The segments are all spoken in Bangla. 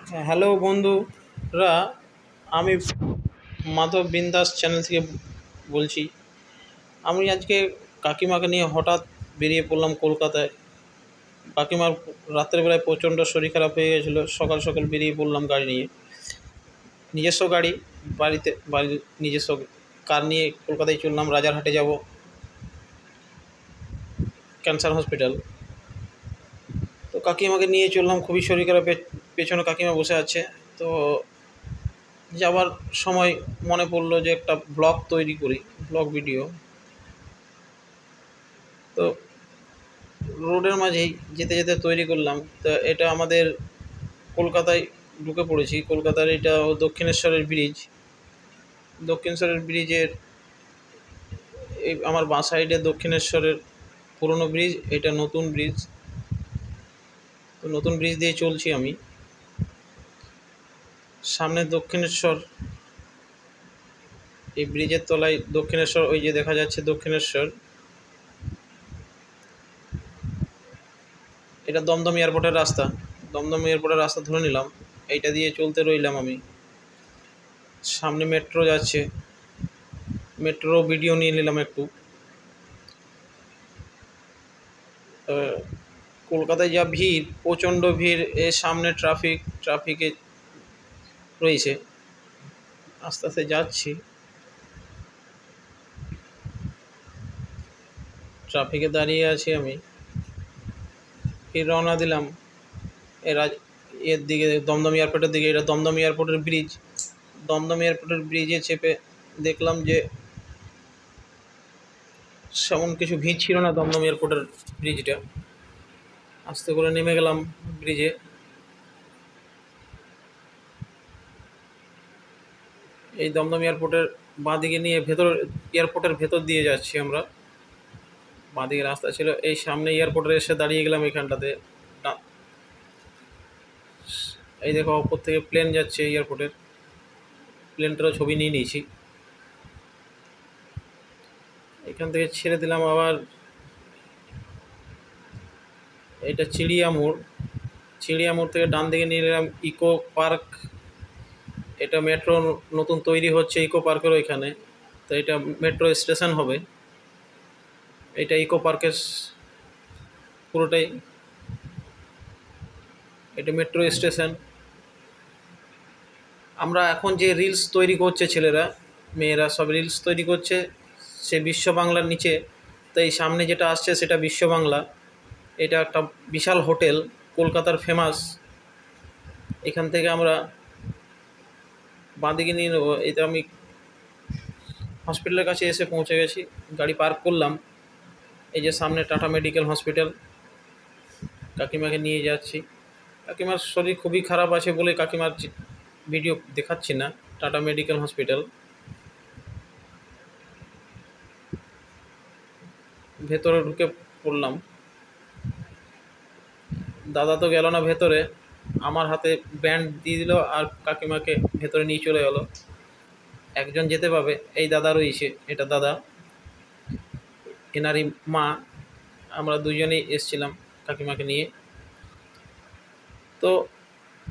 হ্যালো বন্ধুরা, আমি মাধব বিন্দাস চ্যানেল থেকে বলছি। আমি আজকে কাকিমাকে নিয়ে হঠাৎ বেরিয়ে পড়লাম কলকাতায়। কাকিমার রাত্রেবেলায় প্রচণ্ড শরীর খারাপ হয়ে গেছিলো। সকাল সকাল বেরিয়ে পড়লাম গাড়ি নিয়ে, নিজস্ব গাড়ি, বাড়ির নিজস্ব কার নিয়ে কলকাতায় চললাম। রাজারহাটে যাব, ক্যান্সার হসপিটাল। তো কাকিমাকে নিয়ে চললাম, খুবই শরীর খারাপের, পেছনে কাকিমা বসে আছে। তো যাওয়ার সময় মনে পড়লো যে একটা ব্লগ তৈরি করি, ব্লগ ভিডিও। তো রোডের মাঝেই যেতে যেতে তৈরি করলাম। তো এটা আমাদের কলকাতায় ঢুকে পড়েছি। কলকাতার এটা দক্ষিণেশ্বরের ব্রিজ। দক্ষিণেশ্বরের ব্রিজের এই আমার বাঁ সাইডে দক্ষিণেশ্বরের পুরনো ব্রিজ, এটা নতুন ব্রিজ। তো নতুন ব্রিজ দিয়ে চলছি আমি। সামনে দক্ষিণেশ্বর, এই ব্রিজের তলায় দক্ষিণেশ্বর, ওই যে দেখা যাচ্ছে দক্ষিণেশ্বর। এটা দমদম এয়ারপোর্টের রাস্তা। দমদম এয়ারপোর্টের রাস্তা ধরে নিলাম, এইটা দিয়ে চলতে রইলাম আমি। সামনে মেট্রো যাচ্ছে, মেট্রো ভিডিও নিয়ে নিলাম একটু। কলকাতায় যা ভিড়, প্রচণ্ড ভিড়। এর সামনে ট্রাফিকে রয়েছে। আস্তে আস্তে যাচ্ছি, ট্রাফিকে দাঁড়িয়ে আছি আমি। ফির রওনা দিলাম এর দিকে, দমদম এয়ারপোর্টের দিকে। এটা দমদম এয়ারপোর্টের ব্রিজ। দমদম এয়ারপোর্টের ব্রিজে চেপে দেখলাম যে সেমন কিছু ভিড় ছিল না। দমদম এয়ারপোর্টের ব্রিজটা, আস্তে করে নেমে গেলাম ব্রিজে। এই দমদম এয়ারপোর্টের বাঁ দিকে নিয়ে এয়ারপোর্টের ভেতর দিয়ে যাচ্ছি আমরা। বাঁ দিকে রাস্তা ছিল, এই সামনে এয়ারপোর্টে এসে দাঁড়িয়ে গেলাম এখানটাতে। এই দেখো, ওপর থেকে প্লেন যাচ্ছে এয়ারপোর্টের, প্লেনটারও ছবি নিয়ে নিয়েছি। এখান থেকে ছেড়ে দিলাম আবার। এটা চিড়িয়ামোড়। চিড়িয়ামোড় থেকে ডান দিকে নিয়ে নিলাম ইকো পার্ক। এটা মেট্রো নতুন তৈরি হচ্ছে ইকো পার্কের ওইখানে। তো এটা মেট্রো স্টেশন হবে। এটা ইকো পার্কের পুরোটাই, এটা মেট্রো স্টেশন। আমরা এখন যে রিলস তৈরি করছে ছেলেরা মেয়েরা, সব রিলস তৈরি করছে সে বিশ্ব বাংলার নিচে। তো এই সামনে যেটা আসছে সেটা বিশ্ব বাংলা। এটা একটা বিশাল হোটেল, কলকাতার ফেমাস। এখান থেকে আমরা বাঁদিকে নিয়ে নেবো। এটা আমি হসপিটালের কাছে এসে পৌঁছে গেছি, গাড়ি পার্ক করলাম। এই যে সামনে টাটা মেডিকেল হসপিটাল, কাকিমাকে নিয়ে যাচ্ছি। কাকিমার শরীর খুবই খারাপ আছে বলে কাকিমার ভিডিও দেখাচ্ছি না। টাটা মেডিকেল হসপিটাল, ভেতরে ঢুকে পড়লাম। দাদা তো গেল না ভেতরে, আমার হাতে ব্যান্ড দিয়ে দিল আর কাকিমাকে ভেতরে নিয়ে চলে গেল। একজন যেতে পাবে, এই দাদা রয়েছে, এটা দাদা, এনারই মা। আমরা দুজনেই এসছিলাম কাকিমাকে নিয়ে। তো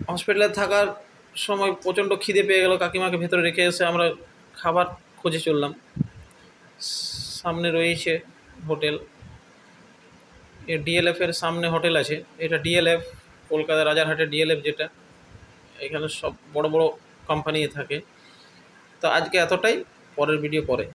হসপিটালে থাকার সময় প্রচণ্ড খিদে পেয়ে গেল। কাকিমাকে ভেতরে রেখে এসে আমরা খাবার খুঁজে চললাম। সামনে রয়েছে হোটেল, ডিএলএফের সামনে হোটেল আছে। এটা ডিএলএফ, কলকাতা রাজারহাটের ডিএলএফ, যেটা এখানে সব বড় বড় কোম্পানি থাকে। তো আজকে এতটাই, পরের ভিডিও পরে।